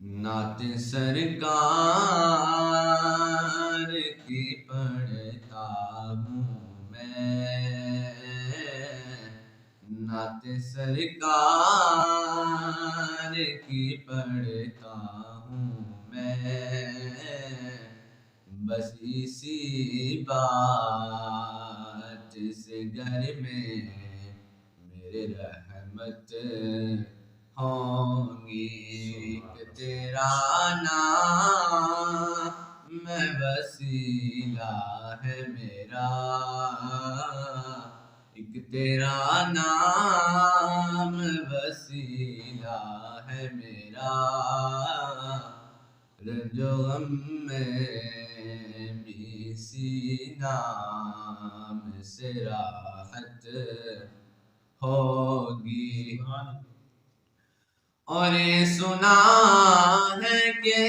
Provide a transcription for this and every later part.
نعت سرکار کی پڑھتا ہوں میں، نعت سرکار کی پڑھتا ہوں میں، بس اسی بات سے گھر میں میرے رحمت ہوں گی، کہ تیرا نام وسیلہ ہے میرا، ایک تیرا نام وسیلہ ہے میرا، رنج و غم میں بھی اسی نام سے راحت ہوگی۔ اور یہ سنا ہے کہ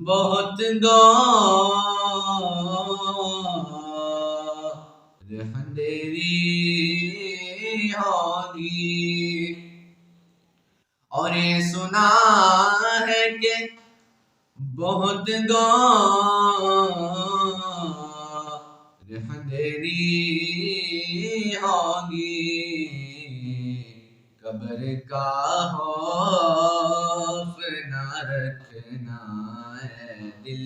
بہت دور اندھیری ہوگی، اور یہ سنا ہے کہ بہت دور اندھیری ہوگی، قبر کا خوف نہ رکھنا ہے دل،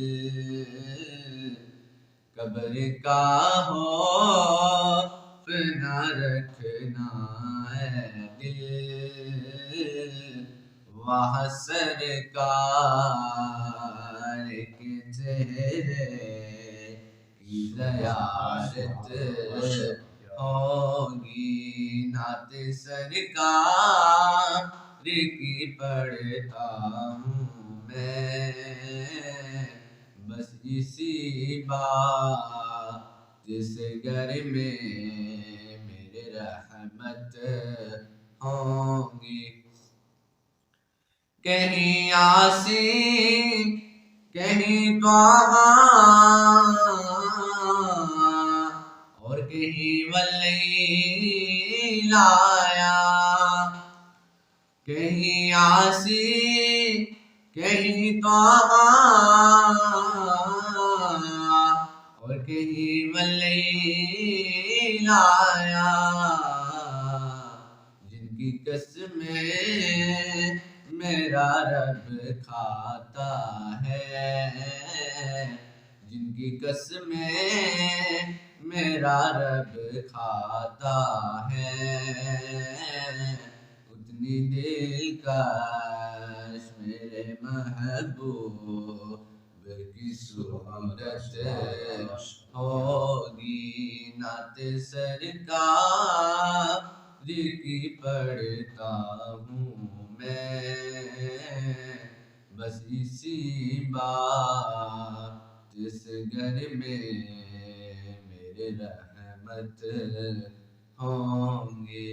قبر کا خوف نہ رکھنا ہے دل، وہاں سرکار کے چہرے کی زیارت ہوگی، نعت سرکار کی پڑھتا ہوں میں، بس اسی بات سے گھر میں میرے رحمت ہوں گی۔ کہیں یاسین کہیں طٰہٰ اور کہیں واللیل آیا، کہیں یاسین کہیں طٰہٰ اور کہیں واللیل آیا، جن کی قسمیں میرا رب کھاتا ہے، جن کی قسمیں میرا رب کھاتا ہے، اتنی دلکش میرے محبوب کی صورت ہوگی، نعت سرکار کی پڑھتا ہوں میں، بس اسی بات سے گھر میں میرے رحمت ہوں گے۔